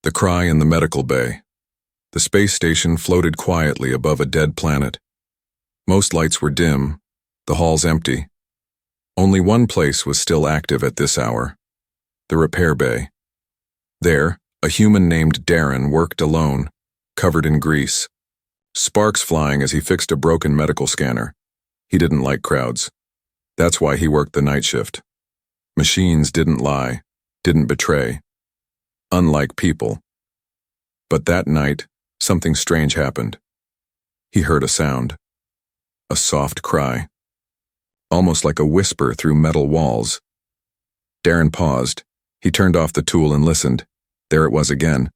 The cry in the medical bay. The space station floated quietly above a dead planet. Most lights were dim, the halls empty. Only one place was still active at this hour: the repair bay. There, a human named Darren worked alone, covered in grease, sparks flying as he fixed a broken medical scanner. He didn't like crowds. That's why he worked the night shift. Machines didn't lie, didn't betray. Unlike people. But that night, something strange happened. He heard a sound. A soft cry. Almost like a whisper through metal walls. Darren paused. He turned off the tool and listened. There it was again.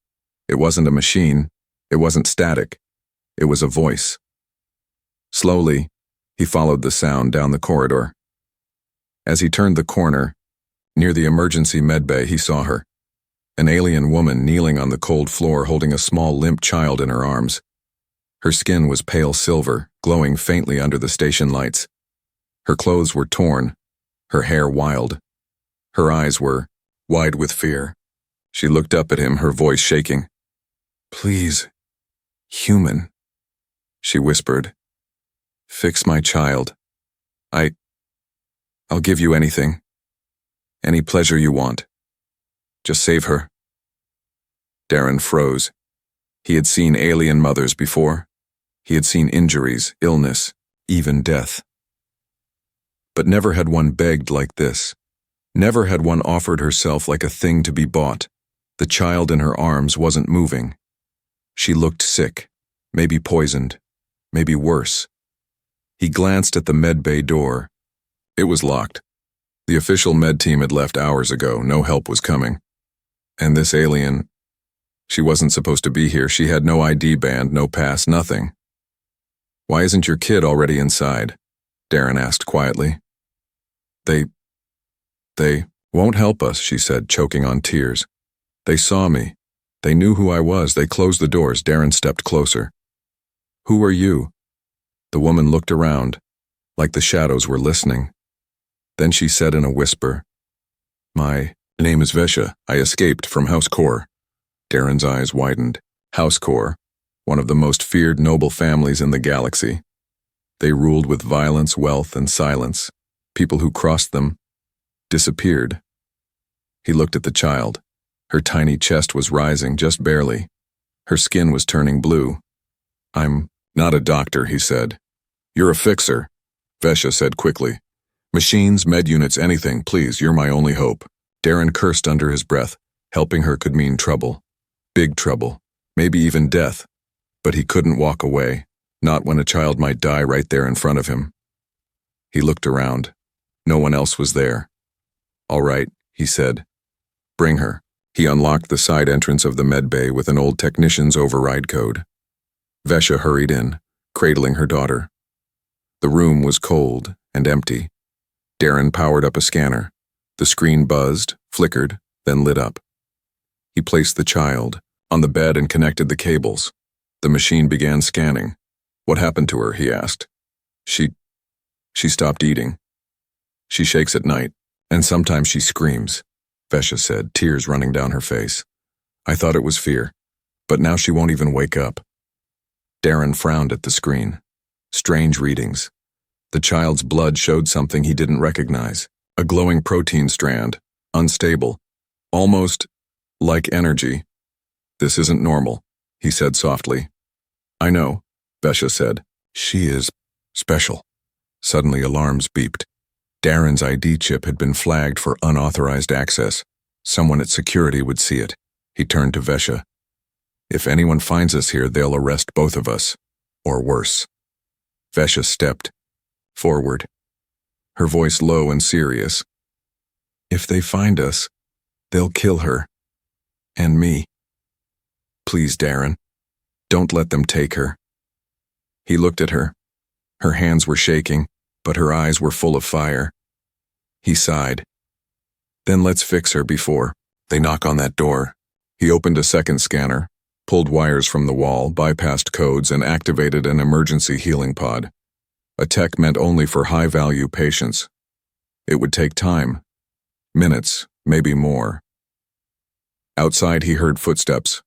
It wasn't a machine. It wasn't static. It was a voice. Slowly, he followed the sound down the corridor. As he turned the corner, near the emergency medbay, he saw her. An alien woman kneeling on the cold floor holding a small limp child in her arms. Her skin was pale silver, glowing faintly under the station lights. Her clothes were torn, her hair wild. Her eyes were wide with fear. She looked up at him, her voice shaking. "Please, human," she whispered. "Fix my child. I'll give you anything. Any pleasure you want. Just save her." Darren froze. He had seen alien mothers before. He had seen injuries, illness, even death. But never had one begged like this. Never had one offered herself like a thing to be bought. The child in her arms wasn't moving. She looked sick, maybe poisoned, maybe worse. He glanced at the medbay door. It was locked. The official med team had left hours ago. No help was coming. And this alien, she wasn't supposed to be here. She had no ID band, no pass, nothing. "Why isn't your kid already inside?" Darren asked quietly. They won't help us," she said, choking on tears. "They saw me. They knew who I was. They closed the doors." Darren stepped closer. "Who are you?" The woman looked around, like the shadows were listening. Then she said in a whisper, "My name is Vesha. I escaped from House Corps." Darren's eyes widened. House Corps, one of the most feared noble families in the galaxy. They ruled with violence, wealth, and silence. People who crossed them disappeared. He looked at the child. Her tiny chest was rising just barely. Her skin was turning blue. "I'm not a doctor," he said. "You're a fixer," Vesha said quickly. "Machines, med units, anything, please, you're my only hope." Darren cursed under his breath. Helping her could mean trouble. Big trouble. Maybe even death. But he couldn't walk away. Not when a child might die right there in front of him. He looked around. No one else was there. "All right," he said. "Bring her." He unlocked the side entrance of the medbay with an old technician's override code. Vesha hurried in, cradling her daughter. The room was cold and empty. Darren powered up a scanner. The screen buzzed, flickered, then lit up. He placed the child on the bed and connected the cables. The machine began scanning. "What happened to her?" he asked. She stopped eating. She shakes at night, and sometimes she screams," Vesha said, tears running down her face. "I thought it was fear, but now she won't even wake up." Darren frowned at the screen. Strange readings. The child's blood showed something he didn't recognize. A glowing protein strand, unstable, almost like energy. "This isn't normal," he said softly. "I know," Vesha said. "She is special." Suddenly alarms beeped. Darren's ID chip had been flagged for unauthorized access. Someone at security would see it. He turned to Vesha. "If anyone finds us here, they'll arrest both of us. Or worse." Vesha stepped forward, her voice low and serious. "If they find us, they'll kill her. And me. Please, Darren, don't let them take her." He looked at her. Her hands were shaking, but her eyes were full of fire. He sighed. "Then let's fix her before they knock on that door." He opened a second scanner, pulled wires from the wall, bypassed codes, and activated an emergency healing pod. A tech meant only for high-value patients. It would take time. Minutes, maybe more. Outside he heard footsteps.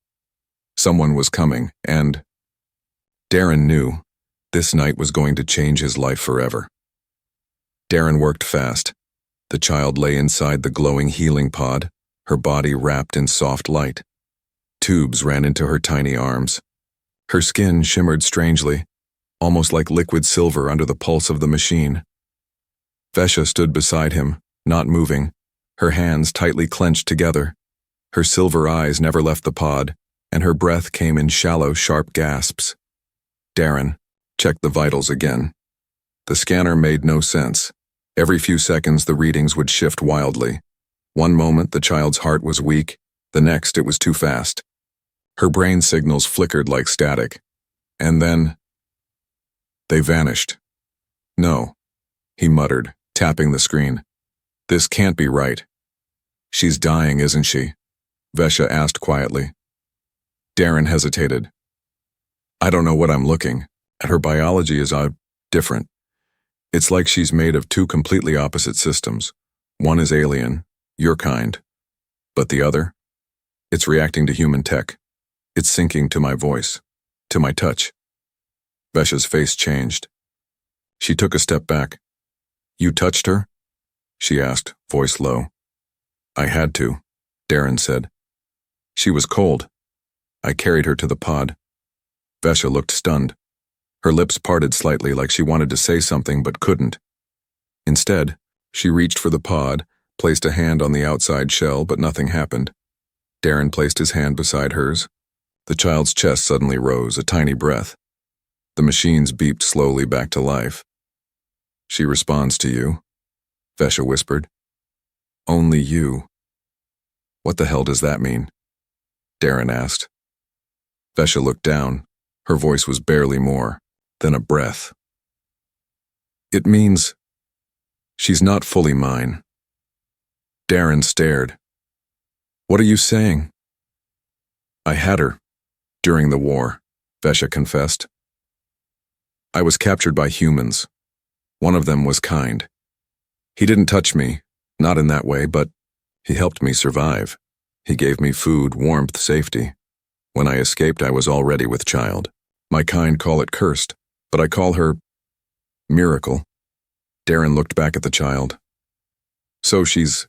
Someone was coming, and Darren knew this night was going to change his life forever. Darren worked fast. The child lay inside the glowing healing pod, her body wrapped in soft light. Tubes ran into her tiny arms. Her skin shimmered strangely, almost like liquid silver under the pulse of the machine. Vesha stood beside him, not moving, her hands tightly clenched together. Her silver eyes never left the pod, and her breath came in shallow, sharp gasps. Darren checked the vitals again. The scanner made no sense. Every few seconds the readings would shift wildly. One moment the child's heart was weak, the next it was too fast. Her brain signals flickered like static. And then they vanished. No, he muttered, tapping the screen. This can't be right. She's dying, isn't she? Vesha asked quietly. Darren hesitated. I don't know what I'm looking at. Her biology is different. It's like she's made of two completely opposite systems. One is alien, your kind. But the other? It's reacting to human tech. It's syncing to my voice, to my touch. Vesha's face changed. She took a step back. You touched her? She asked, voice low. I had to, Darren said. She was cold. I carried her to the pod. Vesha looked stunned. Her lips parted slightly like she wanted to say something but couldn't. Instead, she reached for the pod, placed a hand on the outside shell, but nothing happened. Darren placed his hand beside hers. The child's chest suddenly rose, a tiny breath. The machines beeped slowly back to life. She responds to you, Vesha whispered. Only you. What the hell does that mean? Darren asked. Vesha looked down. Her voice was barely more than a breath. It means she's not fully mine. Darren stared. What are you saying? I had her during the war, Vesha confessed. I was captured by humans. One of them was kind. He didn't touch me, not in that way, but he helped me survive. He gave me food, warmth, safety. When I escaped, I was already with child. My kind call it cursed, but I call her miracle. Darren looked back at the child. So she's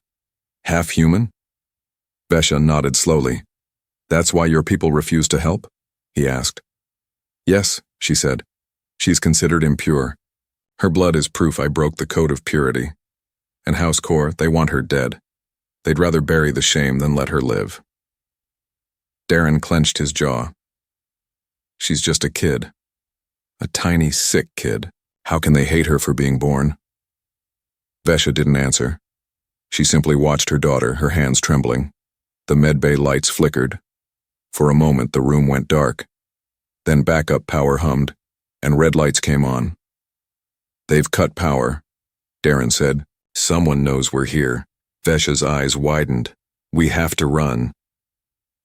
half human? Vesha nodded slowly. That's why your people refuse to help? He asked. Yes, she said. She's considered impure. Her blood is proof I broke the code of purity. And House Corps, they want her dead. They'd rather bury the shame than let her live. Darren clenched his jaw. She's just a kid. A tiny, sick kid. How can they hate her for being born? Vesha didn't answer. She simply watched her daughter, her hands trembling. The medbay lights flickered. For a moment, the room went dark. Then backup power hummed, and red lights came on. They've cut power, Darren said. Someone knows we're here. Vesha's eyes widened. We have to run.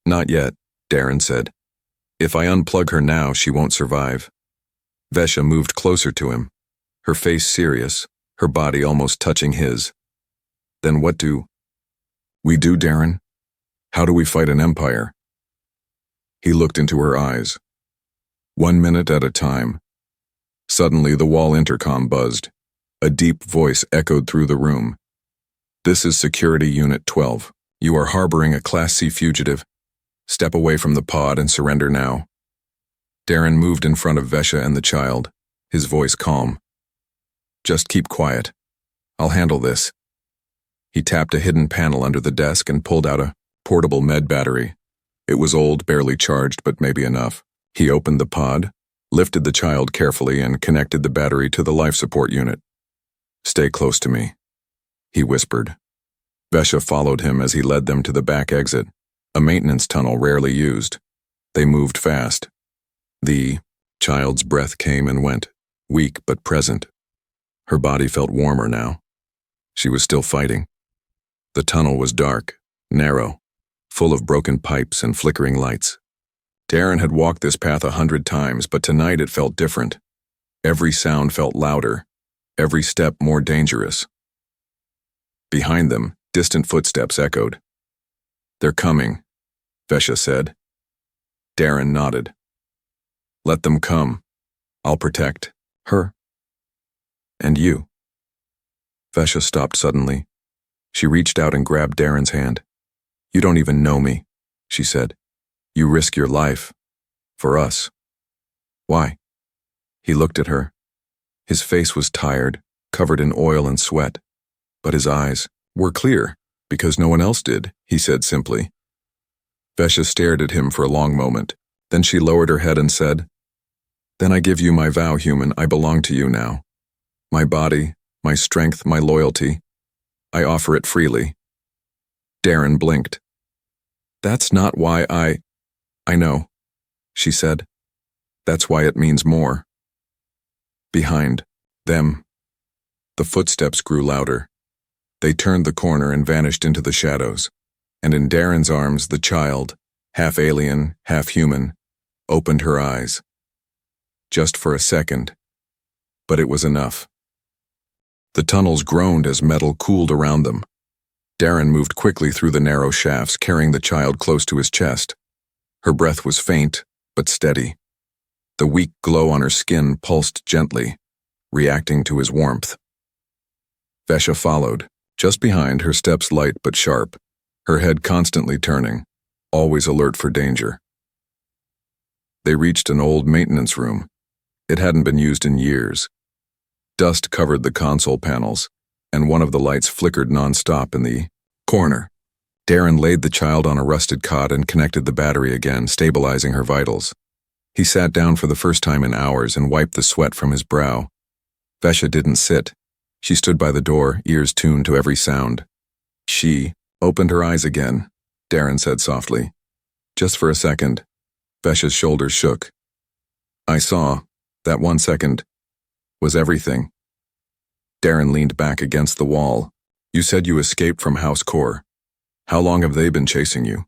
Not yet, Darren said. If I unplug her now, she won't survive. Vesha moved closer to him, her face serious, her body almost touching his. Then what do we do, Darren? How do we fight an empire? He looked into her eyes. 1 minute at a time. Suddenly the wall intercom buzzed. A deep voice echoed through the room. This is Security Unit 12. You are harboring a Class C fugitive. Step away from the pod and surrender now. Darren moved in front of Vesha and the child, his voice calm. Just keep quiet. I'll handle this. He tapped a hidden panel under the desk and pulled out a portable med battery. It was old, barely charged, but maybe enough. He opened the pod, lifted the child carefully, and connected the battery to the life support unit. Stay close to me, he whispered. Vesha followed him as he led them to the back exit, a maintenance tunnel rarely used. They moved fast. The child's breath came and went, weak but present. Her body felt warmer now. She was still fighting. The tunnel was dark, narrow, full of broken pipes and flickering lights. Darren had walked this path 100 times, but tonight it felt different. Every sound felt louder, every step more dangerous. Behind them, distant footsteps echoed. They're coming, Vesha said. Darren nodded. Let them come. I'll protect her. And you. Vesha stopped suddenly. She reached out and grabbed Darren's hand. You don't even know me, she said. You risk your life. For us. Why? He looked at her. His face was tired, covered in oil and sweat. But his eyes were clear, because no one else did, he said simply. Vesha stared at him for a long moment. Then she lowered her head and said, Then I give you my vow, human. I belong to you now. My body, my strength, my loyalty. I offer it freely. Darren blinked. That's not why I know, she said. That's why it means more. Behind them, the footsteps grew louder. They turned the corner and vanished into the shadows, and in Darren's arms the child, half alien, half human, opened her eyes. Just for a second, but it was enough. The tunnels groaned as metal cooled around them. Darren moved quickly through the narrow shafts, carrying the child close to his chest. Her breath was faint, but steady. The weak glow on her skin pulsed gently, reacting to his warmth. Vesha followed, just behind, her steps light but sharp, her head constantly turning, always alert for danger. They reached an old maintenance room. It hadn't been used in years. Dust covered the console panels, and one of the lights flickered nonstop in the corner. Darren laid the child on a rusted cot and connected the battery again, stabilizing her vitals. He sat down for the first time in hours and wiped the sweat from his brow. Vesha didn't sit. She stood by the door, ears tuned to every sound. She opened her eyes again, Darren said softly. Just for a second. Vesha's shoulders shook. I saw, that 1 second, was everything. Darren leaned back against the wall. You said you escaped from House Core. How long have they been chasing you?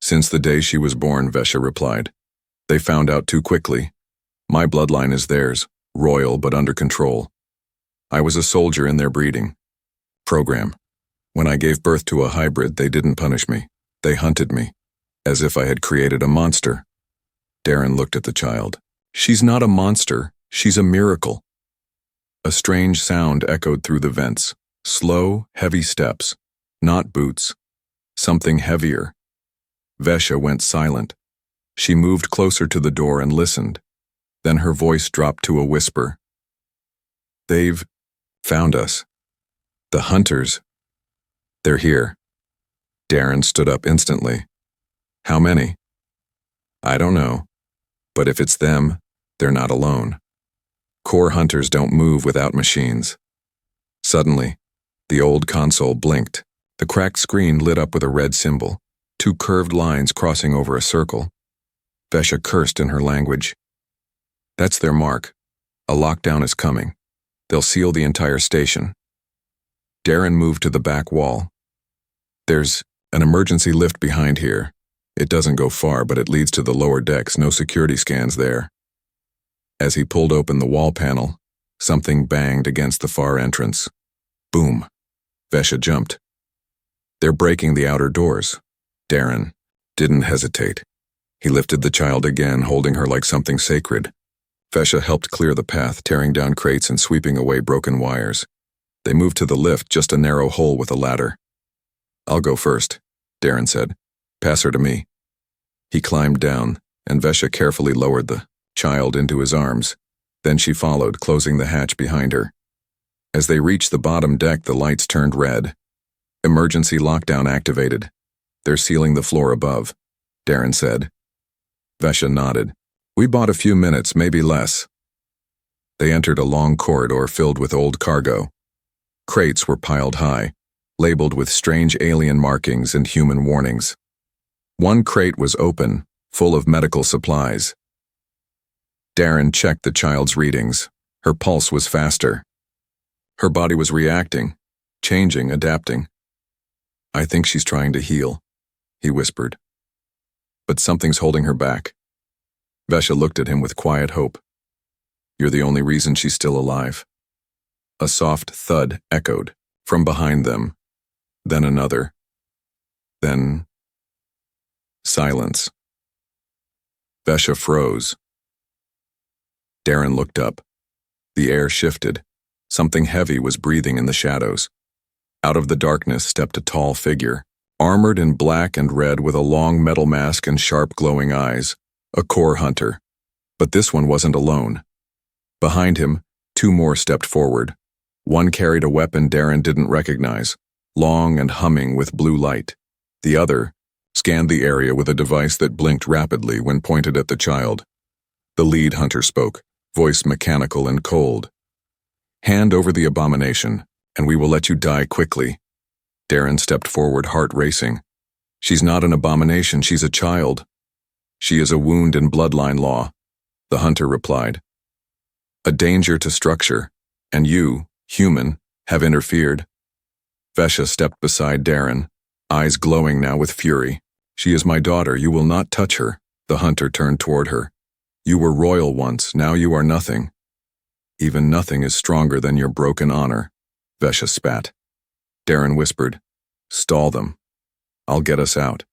Since the day she was born, Vesha replied. They found out too quickly. My bloodline is theirs, royal but under control. I was a soldier in their breeding program. When I gave birth to a hybrid, they didn't punish me. They hunted me, as if I had created a monster. Darren looked at the child. She's not a monster, she's a miracle. A strange sound echoed through the vents. Slow, heavy steps. Not boots. Something heavier. Vesha went silent. She moved closer to the door and listened. Then her voice dropped to a whisper. They've found us. The hunters. They're here. Darren stood up instantly. How many? I don't know. But if it's them, they're not alone. Core hunters don't move without machines. Suddenly, the old console blinked. The cracked screen lit up with a red symbol, 2 curved lines crossing over a circle. Vesha cursed in her language. That's their mark. A lockdown is coming. They'll seal the entire station. Darren moved to the back wall. There's an emergency lift behind here. It doesn't go far, but it leads to the lower decks. No security scans there. As he pulled open the wall panel, something banged against the far entrance. Boom. Vesha jumped. They're breaking the outer doors. Darren didn't hesitate. He lifted the child again, holding her like something sacred. Vesha helped clear the path, tearing down crates and sweeping away broken wires. They moved to the lift, just a narrow hole with a ladder. I'll go first, Darren said. Pass her to me. He climbed down, and Vesha carefully lowered the child into his arms. Then she followed, closing the hatch behind her. As they reached the bottom deck, the lights turned red. Emergency lockdown activated. They're sealing the floor above, Darren said. Vesha nodded. We bought a few minutes, maybe less. They entered a long corridor filled with old cargo. Crates were piled high, labeled with strange alien markings and human warnings. One crate was open, full of medical supplies. Darren checked the child's readings. Her pulse was faster. Her body was reacting, changing, adapting. I think she's trying to heal, he whispered. But something's holding her back. Vesha looked at him with quiet hope. You're the only reason she's still alive. A soft thud echoed from behind them. Then another. Then Silence. Vesha froze. Darren looked up. The air shifted. Something heavy was breathing in the shadows. Out of the darkness stepped a tall figure, armored in black and red with a long metal mask and sharp glowing eyes, a core hunter. But this one wasn't alone. Behind him, two more stepped forward. One carried a weapon Darren didn't recognize, long and humming with blue light. The other scanned the area with a device that blinked rapidly when pointed at the child. The lead hunter spoke, voice mechanical and cold. "Hand over the abomination, and we will let you die quickly." Darren stepped forward, heart racing. "She's not an abomination, she's a child." "She is a wound in bloodline law," the hunter replied. "A danger to structure, and you, human, have interfered." Vesha stepped beside Darren, eyes glowing now with fury. "She is my daughter, you will not touch her." The hunter turned toward her. "You were royal once, now you are nothing." "Even nothing is stronger than your broken honor," Vesha spat. Darren whispered, "Stall them. I'll get us out."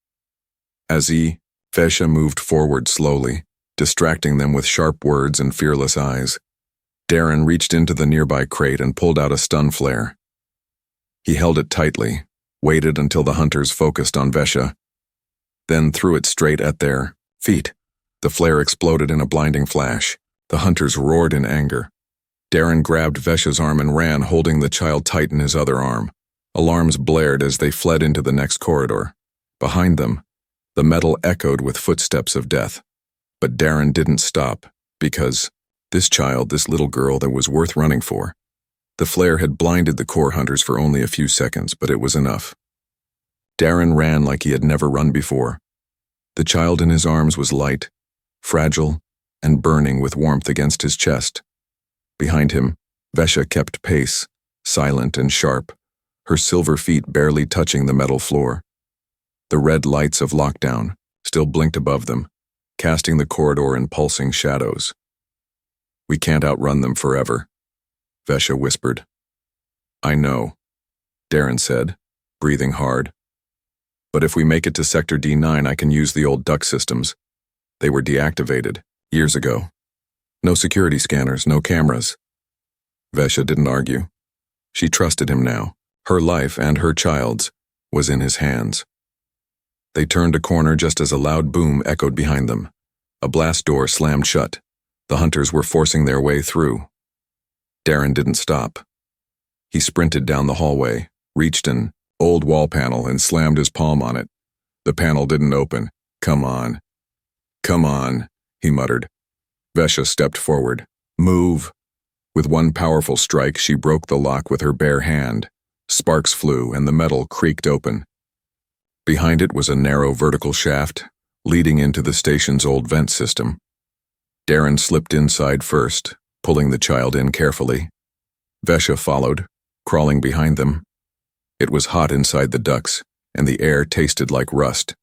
Vesha moved forward slowly, distracting them with sharp words and fearless eyes. Darren reached into the nearby crate and pulled out a stun flare. He held it tightly, waited until the hunters focused on Vesha, then threw it straight at their feet. The flare exploded in a blinding flash. The hunters roared in anger. Darren grabbed Vesha's arm and ran, holding the child tight in his other arm. Alarms blared as they fled into the next corridor. Behind them, the metal echoed with footsteps of death. But Darren didn't stop, because this child, this little girl that was worth running for. The flare had blinded the core hunters for only a few seconds, but it was enough. Darren ran like he had never run before. The child in his arms was light, fragile, and burning with warmth against his chest. Behind him, Vesha kept pace, silent and sharp, her silver feet barely touching the metal floor. The red lights of lockdown still blinked above them, casting the corridor in pulsing shadows. "We can't outrun them forever," Vesha whispered. "I know," Darren said, breathing hard. "But if we make it to Sector D9, I can use the old duct systems. They were deactivated years ago. No security scanners, no cameras." Vesha didn't argue. She trusted him now. Her life and her child's was in his hands. They turned a corner just as a loud boom echoed behind them. A blast door slammed shut. The hunters were forcing their way through. Darren didn't stop. He sprinted down the hallway, reached an old wall panel and slammed his palm on it. The panel didn't open. "Come on. Come on," he muttered. Vesha stepped forward. "Move." With one powerful strike, she broke the lock with her bare hand. Sparks flew and the metal creaked open. Behind it was a narrow vertical shaft, leading into the station's old vent system. Darren slipped inside first, pulling the child in carefully. Vesha followed, crawling behind them. It was hot inside the ducts, and the air tasted like rust.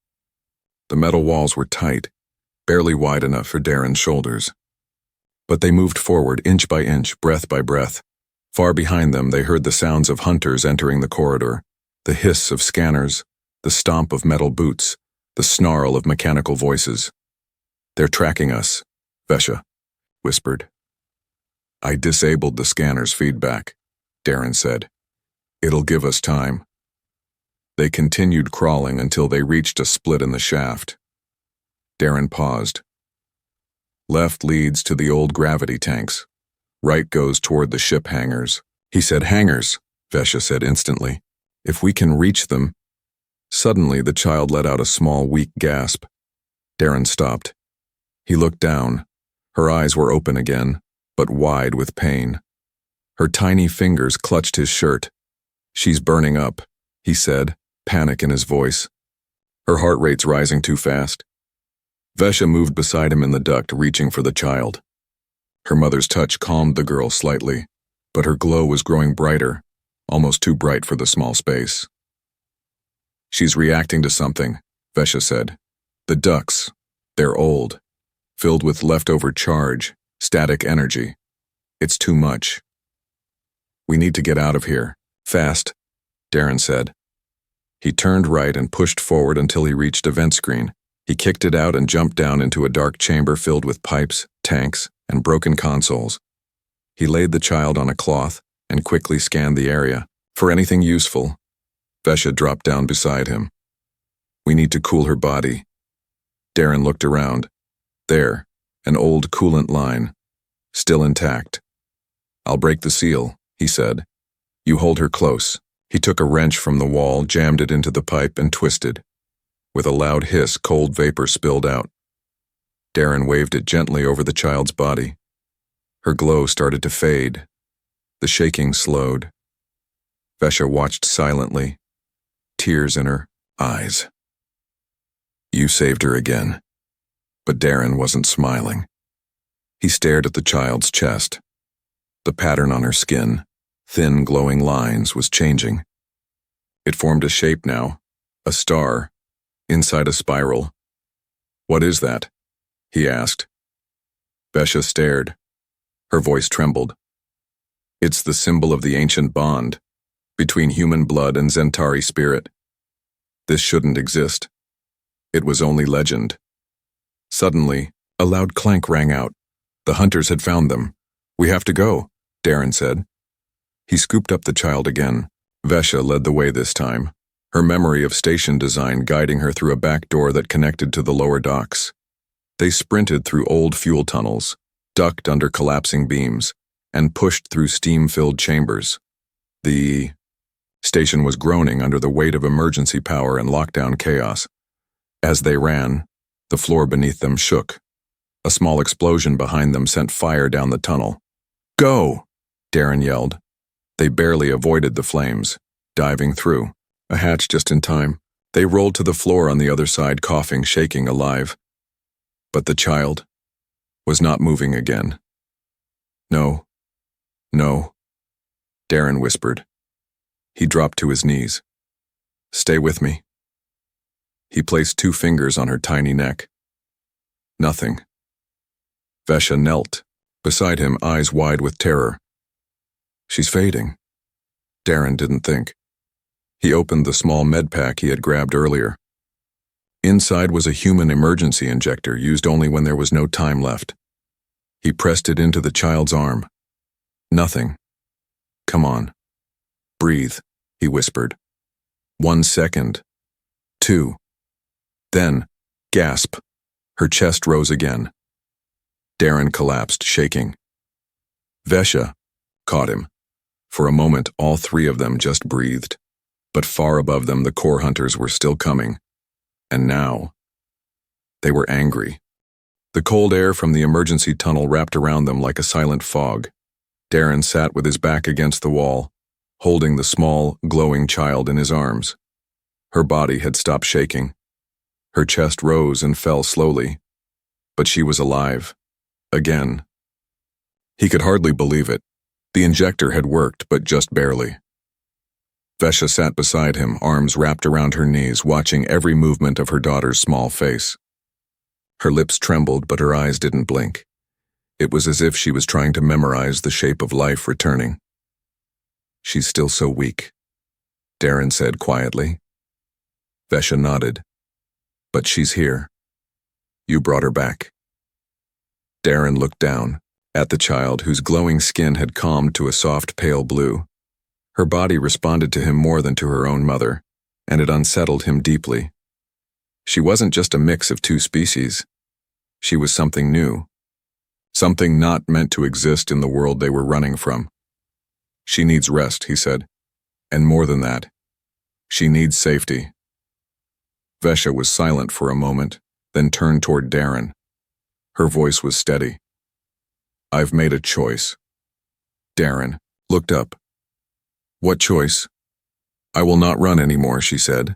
The metal walls were tight, barely wide enough for Darren's shoulders. But they moved forward inch by inch, breath by breath. Far behind them, they heard the sounds of hunters entering the corridor, the hiss of scanners, the stomp of metal boots, the snarl of mechanical voices. "They're tracking us," Vesha whispered. "I disabled the scanner's feedback," Darren said. "It'll give us time." They continued crawling until they reached a split in the shaft. Darren paused. "Left leads to the old gravity tanks. Right goes toward the ship hangars." He said hangars, Vesha said instantly. "If we can reach them." Suddenly, the child let out a small, weak gasp. Darren stopped. He looked down. Her eyes were open again, but wide with pain. Her tiny fingers clutched his shirt. "She's burning up," he said, panic in his voice. Her heart rate's rising too fast. Vesha moved beside him in the duct, reaching for the child. Her mother's touch calmed the girl slightly, but her glow was growing brighter, almost too bright for the small space. "She's reacting to something," Vesha said. "The ducts, they're old, filled with leftover charge, static energy. It's too much. We need to get out of here, fast," Darren said. He turned right and pushed forward until he reached a vent screen. He kicked it out and jumped down into a dark chamber filled with pipes, tanks, and broken consoles. He laid the child on a cloth and quickly scanned the area for anything useful. Vesha dropped down beside him. We need to cool her body. Darren looked around. There, an old coolant line, still intact. I'll break the seal, he said. You hold her close. He took a wrench from the wall, jammed it into the pipe, and twisted. With a loud hiss, cold vapor spilled out. Darren waved it gently over the child's body. Her glow started to fade. The shaking slowed. Vesha watched silently, tears in her eyes. You saved her again. But Darren wasn't smiling. He stared at the child's chest. The pattern on her skin, thin glowing lines, was changing. It formed a shape now, a star, inside a spiral. What is that? He asked. Vesha stared. Her voice trembled. It's the symbol of the ancient bond between human blood and Zentari spirit. This shouldn't exist. It was only legend. Suddenly, a loud clank rang out. The hunters had found them. We have to go, Darren said. He scooped up the child again. Vesha led the way this time, her memory of station design guiding her through a back door that connected to the lower docks. They sprinted through old fuel tunnels, ducked under collapsing beams, and pushed through steam-filled chambers. The station was groaning under the weight of emergency power and lockdown chaos. As they ran, the floor beneath them shook. A small explosion behind them sent fire down the tunnel. Go! Darren yelled. They barely avoided the flames, diving through, a hatch just in time. They rolled to the floor on the other side, coughing, shaking, alive. But the child was not moving again. No, Darren whispered. He dropped to his knees. Stay with me. He placed 2 fingers on her tiny neck. Nothing. Vesha knelt beside him, eyes wide with terror. She's fading. Darren didn't think. He opened the small med pack he had grabbed earlier. Inside was a human emergency injector used only when there was no time left. He pressed it into the child's arm. Nothing. Come on. Breathe, he whispered. 1 second. 2. Then, gasp. Her chest rose again. Darren collapsed, shaking. Vesha caught him. For a moment, all 3 of them just breathed. But far above them, the core hunters were still coming. And now, they were angry. The cold air from the emergency tunnel wrapped around them like a silent fog. Darren sat with his back against the wall, holding the small, glowing child in his arms. Her body had stopped shaking. Her chest rose and fell slowly. But she was alive. Again. He could hardly believe it. The injector had worked, but just barely. Vesha sat beside him, arms wrapped around her knees, watching every movement of her daughter's small face. Her lips trembled, but her eyes didn't blink. It was as if she was trying to memorize the shape of life returning. She's still so weak, Darren said quietly. Vesha nodded. But she's here. You brought her back. Darren looked down at the child whose glowing skin had calmed to a soft pale blue. Her body responded to him more than to her own mother, and it unsettled him deeply. She wasn't just a mix of 2 species. She was something new. Something not meant to exist in the world they were running from. She needs rest, he said. And more than that, she needs safety. Vesha was silent for a moment, then turned toward Darren. Her voice was steady. I've made a choice. Darren looked up. What choice? I will not run anymore, she said.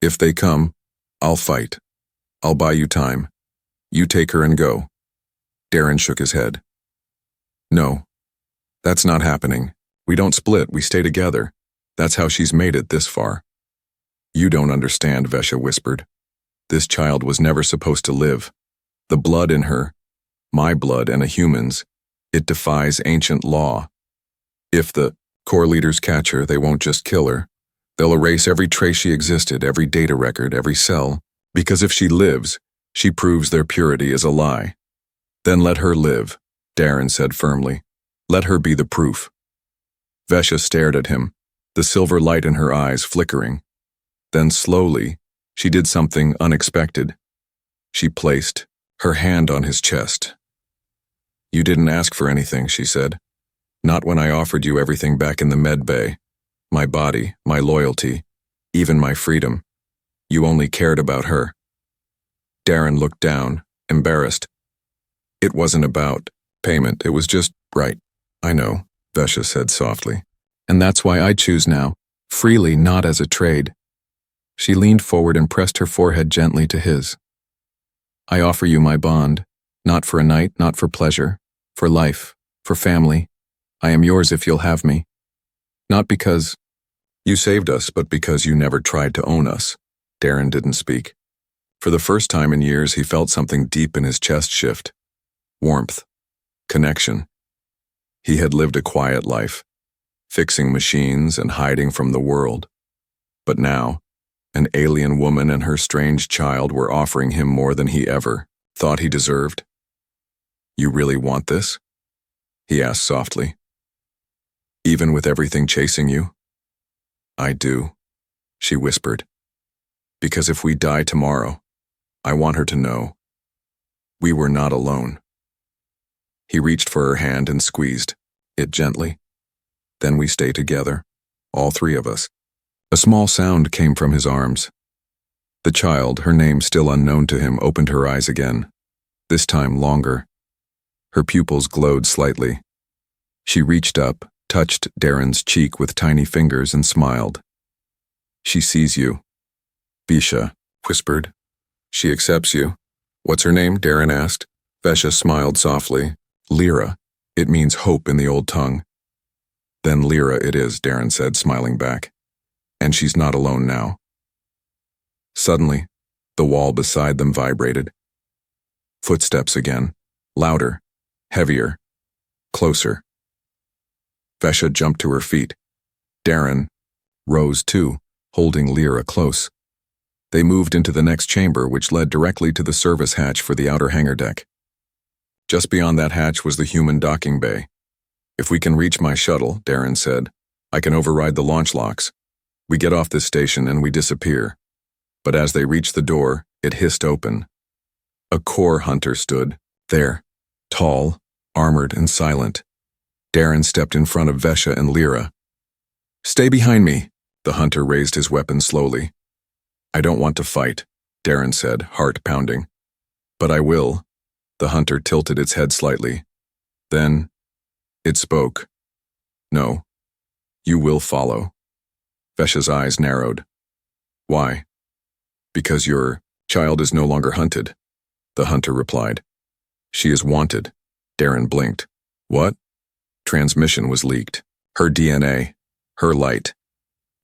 If they come, I'll fight. I'll buy you time. You take her and go. Darren shook his head. No, that's not happening. We don't split, we stay together. That's how she's made it this far. You don't understand, Vesha whispered. This child was never supposed to live. The blood in her, my blood and a human's, it defies ancient law. If the core leaders catch her, they won't just kill her. They'll erase every trace she existed, every data record, every cell. Because if she lives, She proves their purity is a lie. Then let her live, Darren said firmly. Let her be the proof. Vesha stared at him, the silver light in her eyes flickering. Then slowly, she did something unexpected. She placed her hand on his chest. You didn't ask for anything, she said. Not when I offered you everything back in the med bay. My body, my loyalty, even my freedom. You only cared about her. Darren looked down, embarrassed. It wasn't about payment, it was just right. I know, Vesha said softly. And that's why I choose now, freely, not as a trade. She leaned forward and pressed her forehead gently to his. I offer you my bond, not for a night, not for pleasure, for life, for family. I am yours if you'll have me. Not because you saved us, but because you never tried to own us. Darren didn't speak. For the first time in years, he felt something deep in his chest shift. Warmth. Connection. He had lived a quiet life, fixing machines and hiding from the world. But now, an alien woman and her strange child were offering him more than he ever thought he deserved. You really want this? He asked softly. Even with everything chasing you? I do, she whispered. Because if we die tomorrow, I want her to know we were not alone. He reached for her hand and squeezed it gently. Then we stay together, all three of us. A small sound came from his arms. The child, her name still unknown to him, opened her eyes again, this time longer. Her pupils glowed slightly. She reached up, touched Darren's cheek with tiny fingers and smiled. She sees you, Vesha whispered. She accepts you. What's her name? Darren asked. Vesha smiled softly. Lyra. It means hope in the old tongue. Then Lyra it is, Darren said, smiling back. And she's not alone now. Suddenly, the wall beside them vibrated. Footsteps again, louder, heavier, closer. Vesha jumped to her feet. Darren rose too, holding Lyra close. They moved into the next chamber, which led directly to the service hatch for the outer hangar deck. Just beyond that hatch was the human docking bay. If we can reach my shuttle, Darren said, I can override the launch locks. We get off this station and we disappear. But as they reached the door, it hissed open. A core hunter stood there, tall, armored, and silent. Darren stepped in front of Vesha and Lyra. Stay behind me, the hunter raised his weapon slowly. I don't want to fight, Darren said, heart pounding. But I will. The hunter tilted its head slightly. Then, it spoke. No, you will follow. Vesha's eyes narrowed. Why? Because your child is no longer hunted, the hunter replied. She is wanted. Darren blinked. What? Transmission was leaked. Her DNA. Her light.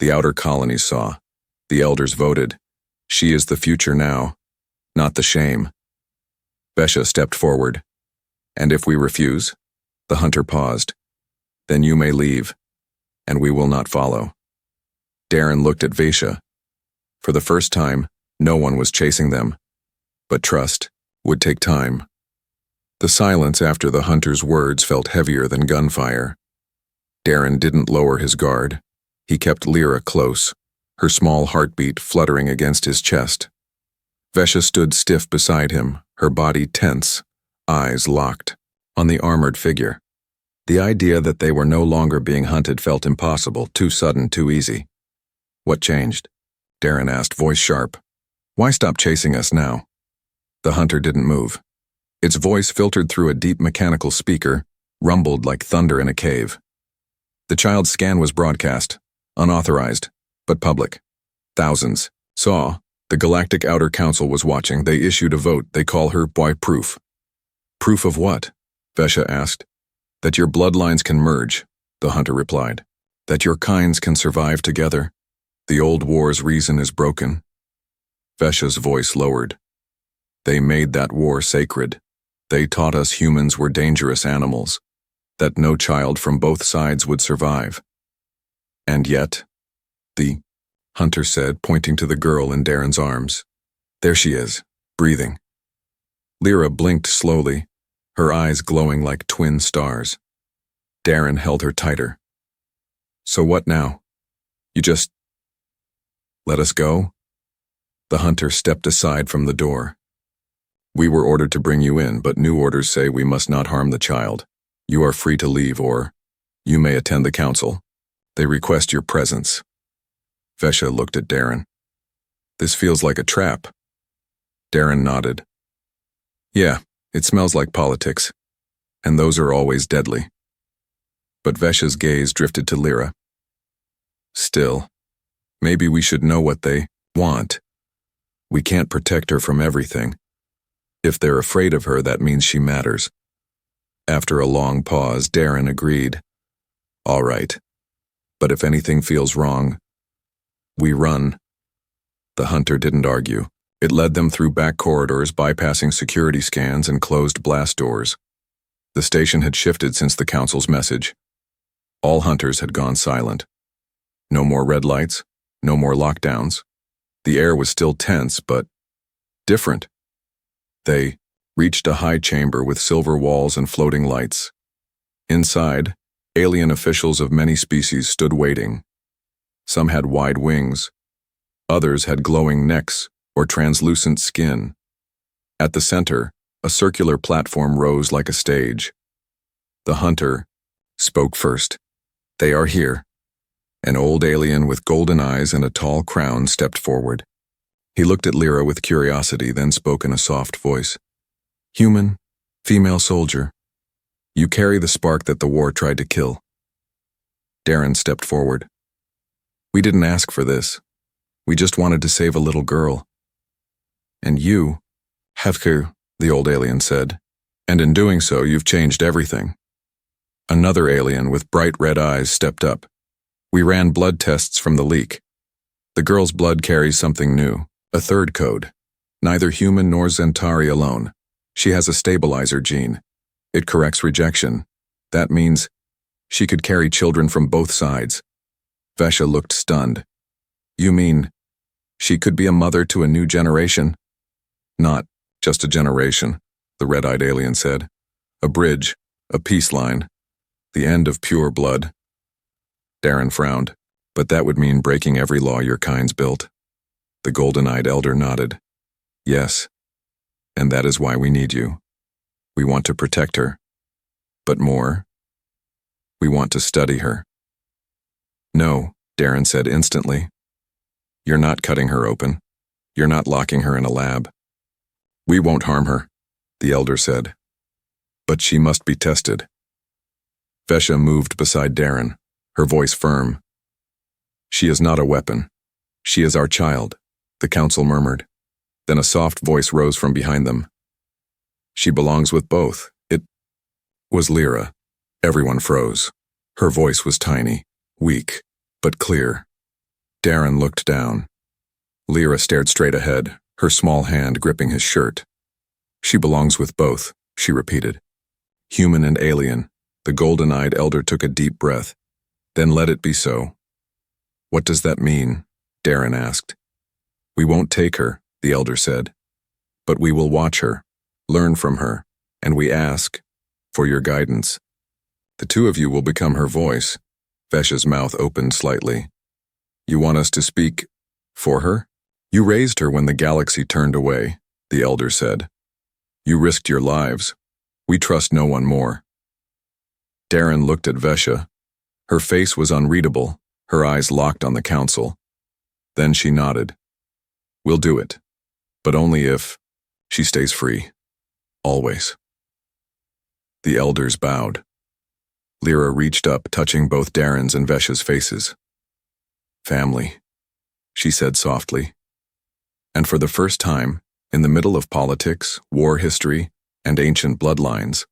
The outer colonies saw. The elders voted. She is the future now, not the shame. Vesha stepped forward. And if we refuse? The hunter paused. Then you may leave, and we will not follow. Darren looked at Vesha. For the first time, no one was chasing them. But trust would take time. The silence after the hunter's words felt heavier than gunfire. Darren didn't lower his guard. He kept Lyra close, her small heartbeat fluttering against his chest. Vesha stood stiff beside him, her body tense, eyes locked on the armored figure. The idea that they were no longer being hunted felt impossible, too sudden, too easy. What changed? Darren asked, voice sharp. Why stop chasing us now? The hunter didn't move. Its voice filtered through a deep mechanical speaker, rumbled like thunder in a cave. The child's scan was broadcast, unauthorized, but public. Thousands saw. The Galactic Outer Council was watching. They issued a vote. They call her by proof. Proof of what? Vesha asked. That your bloodlines can merge, the hunter replied. That your kinds can survive together. The old war's reason is broken. Vesha's voice lowered. They made that war sacred. They taught us humans were dangerous animals, that no child from both sides would survive. And yet, the hunter said, pointing to the girl in Darren's arms. There she is, breathing, Lyra blinked slowly, her eyes glowing like twin stars. Darren held her tighter. So what now? You just let us go? The hunter stepped aside from the door. We were ordered to bring you in, but new orders say we must not harm the child. You are free to leave, or you may attend the council. They request your presence. Vesha looked at Darren. This feels like a trap. Darren nodded. Yeah, it smells like politics, and those are always deadly. But Vesha's gaze drifted to Lyra. Still, maybe we should know what they want. We can't protect her from everything. If they're afraid of her, that means she matters. After a long pause, Darren agreed. All right. But if anything feels wrong, we run. The hunter didn't argue. It led them through back corridors, bypassing security scans and closed blast doors. The station had shifted since the council's message. All hunters had gone silent. No more red lights, no more lockdowns. The air was still tense, but different. They reached a high chamber with silver walls and floating lights. Inside, alien officials of many species stood waiting. Some had wide wings. Others had glowing necks or translucent skin. At the center, a circular platform rose like a stage. The hunter spoke first. They are here. An old alien with golden eyes and a tall crown stepped forward. He looked at Lyra with curiosity, then spoke in a soft voice. Human, female soldier. You carry the spark that the war tried to kill. Darren stepped forward. We didn't ask for this. We just wanted to save a little girl. And you, HFY, the old alien said, and in doing so, you've changed everything. Another alien with bright red eyes stepped up. We ran blood tests from the leak. The girl's blood carries something new, a third code. Neither human nor Zentari alone. She has a stabilizer gene. It corrects rejection. That means she could carry children from both sides. Vesha looked stunned. You mean she could be a mother to a new generation? Not just a generation, the red-eyed alien said. A bridge, a peace line, the end of pure blood. Darren frowned. But that would mean breaking every law your kind's built. The golden-eyed elder nodded. Yes, and that is why we need you. We want to protect her. But more, we want to study her. No, Darren said instantly. You're not cutting her open. You're not locking her in a lab. We won't harm her, the elder said. But she must be tested. Vesha moved beside Darren, her voice firm. She is not a weapon. She is our child, the council murmured. Then a soft voice rose from behind them. She belongs with both. It was Lyra. Everyone froze. Her voice was tiny, weak, but clear. Darren looked down. Lyra stared straight ahead, her small hand gripping his shirt. She belongs with both, she repeated. Human and alien. The golden-eyed elder took a deep breath. Then let it be so. What does that mean? Darren asked. We won't take her, the elder said. But we will watch her, learn from her, and we ask for your guidance. The two of you will become her voice. Vesha's mouth opened slightly. You want us to speak for her? You raised her when the galaxy turned away, the elder said. You risked your lives. We trust no one more. Darren looked at Vesha. Her face was unreadable, her eyes locked on the council. Then she nodded. We'll do it, but only if she stays free. Always. The elders bowed. Lyra reached up, touching both Darren's and Vesha's faces. Family, she said softly. And for the first time, in the middle of politics, war history, and ancient bloodlines,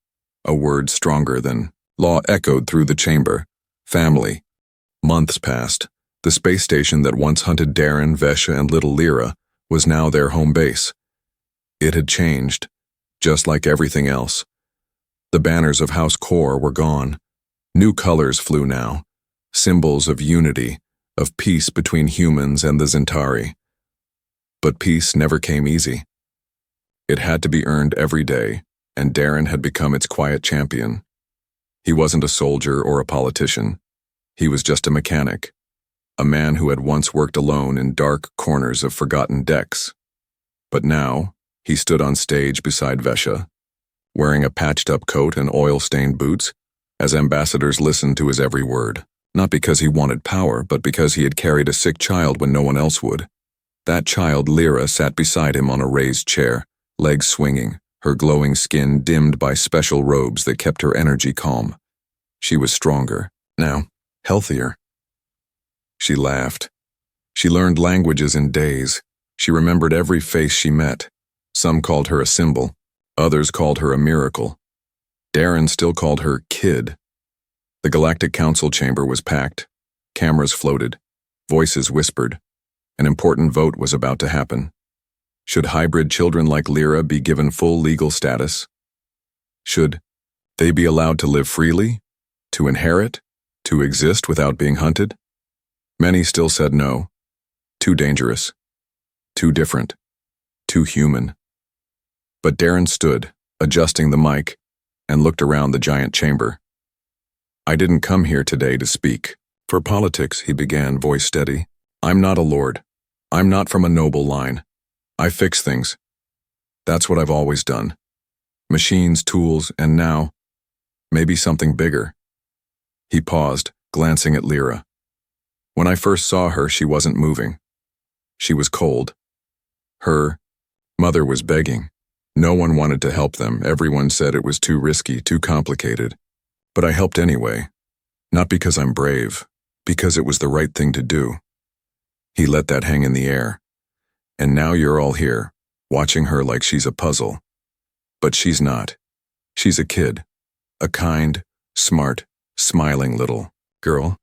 a word stronger than law echoed through the chamber. Family. Months passed. The space station that once hunted Darren, Vesha, and little Lyra was now their home base. It had changed, just like everything else. The banners of House Core were gone. New colors flew now, symbols of unity, of peace between humans and the Zentari. But peace never came easy. It had to be earned every day, and Darren had become its quiet champion. He wasn't a soldier or a politician. He was just a mechanic, a man who had once worked alone in dark corners of forgotten decks. But now, he stood on stage beside Vesha, wearing a patched-up coat and oil-stained boots, as ambassadors listened to his every word, not because he wanted power, but because he had carried a sick child when no one else would. That child, Lyra, sat beside him on a raised chair, legs swinging, her glowing skin dimmed by special robes that kept her energy calm. She was stronger, now, healthier. She laughed. She learned languages in days. She remembered every face she met. Some called her a symbol. Others called her a miracle. Darren still called her Kid. The Galactic Council chamber was packed. Cameras floated. Voices whispered. An important vote was about to happen. Should hybrid children like Lyra be given full legal status? Should they be allowed to live freely? To inherit? To exist without being hunted? Many still said no. Too dangerous. Too different. Too human. But Darren stood, adjusting the mic, and looked around the giant chamber. I didn't come here today to speak. For politics, he began, voice steady. I'm not a lord. I'm not from a noble line. I fix things. That's what I've always done. Machines, tools, and now, maybe something bigger. He paused, glancing at Lyra. When I first saw her, she wasn't moving. She was cold. Her mother was begging. No one wanted to help them. Everyone said it was too risky, too complicated. But I helped anyway. Not because I'm brave, because it was the right thing to do. He let that hang in the air. And now you're all here, watching her like she's a puzzle. But she's not. She's a kid. A kind, smart, smiling little girl.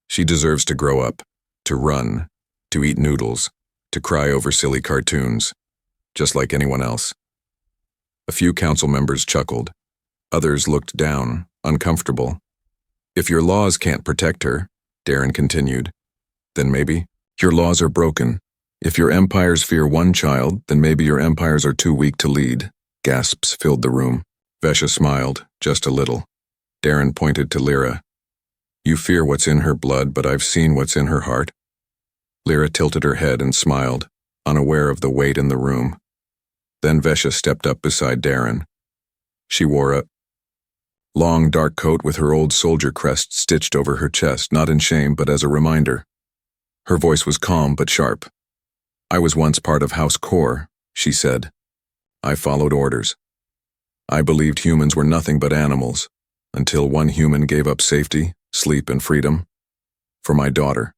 She deserves to grow up, to run, to eat noodles, to cry over silly cartoons, just like anyone else. A few council members chuckled. Others looked down, uncomfortable. If your laws can't protect her, Darren continued, then maybe your laws are broken. If your empires fear one child, then maybe your empires are too weak to lead. Gasps filled the room. Vesha smiled, just a little. Darren pointed to Lyra. You fear what's in her blood, but I've seen what's in her heart. Lyra tilted her head and smiled, unaware of the weight in the room. Then Vesha stepped up beside Darren. She wore a long, dark coat with her old soldier crest stitched over her chest, not in shame, but as a reminder. Her voice was calm but sharp. I was once part of House Core, she said. I followed orders. I believed humans were nothing but animals, until one human gave up safety, sleep, and freedom. For my daughter.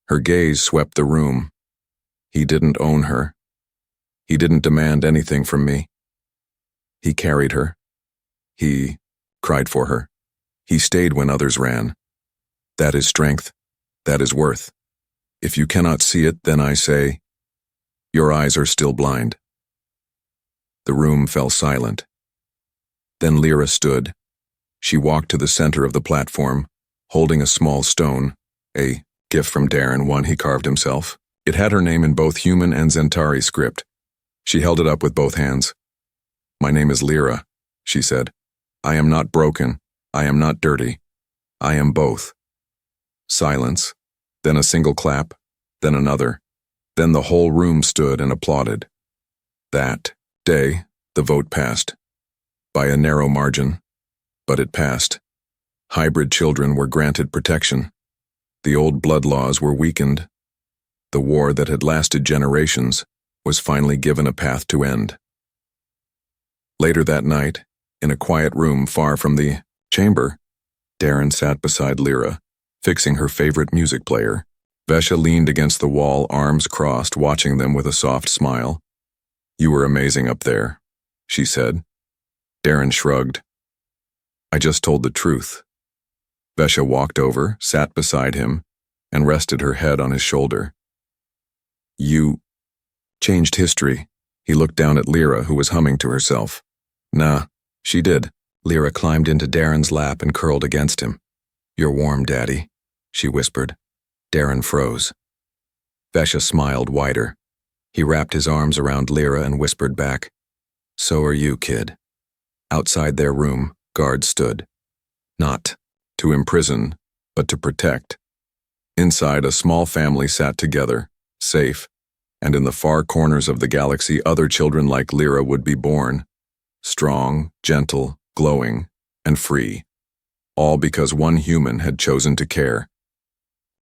Her gaze swept the room. He didn't own her. He didn't demand anything from me. He carried her. He cried for her. He stayed when others ran. That is strength. That is worth. If you cannot see it, then I say, your eyes are still blind. The room fell silent. Then Lyra stood. She walked to the center of the platform, holding a small stone, a gift from Darren, one he carved himself. It had her name in both human and Zentari script. She held it up with both hands. My name is Lyra, she said. I am not broken. I am not dirty. I am both. Silence, then a single clap, then another. Then the whole room stood and applauded. That day, the vote passed. By a narrow margin. But it passed. Hybrid children were granted protection. The old blood laws were weakened. The war that had lasted generations was finally given a path to end. Later that night, in a quiet room far from the chamber, Darren sat beside Lyra, fixing her favorite music player. Vesha leaned against the wall, arms crossed, watching them with a soft smile. You were amazing up there, she said. Darren shrugged. I just told the truth. Vesha walked over, sat beside him, and rested her head on his shoulder. You changed history. He looked down at Lyra, who was humming to herself. Nah, she did. Lyra climbed into Darren's lap and curled against him. You're warm, Daddy, she whispered. Darren froze. Vesha smiled wider. He wrapped his arms around Lyra and whispered back, "So are you, kid." Outside their room, guards stood. Not to imprison, but to protect. Inside, a small family sat together, safe, and in the far corners of the galaxy other children like Lyra would be born. Strong, gentle, glowing, and free. All because one human had chosen to care.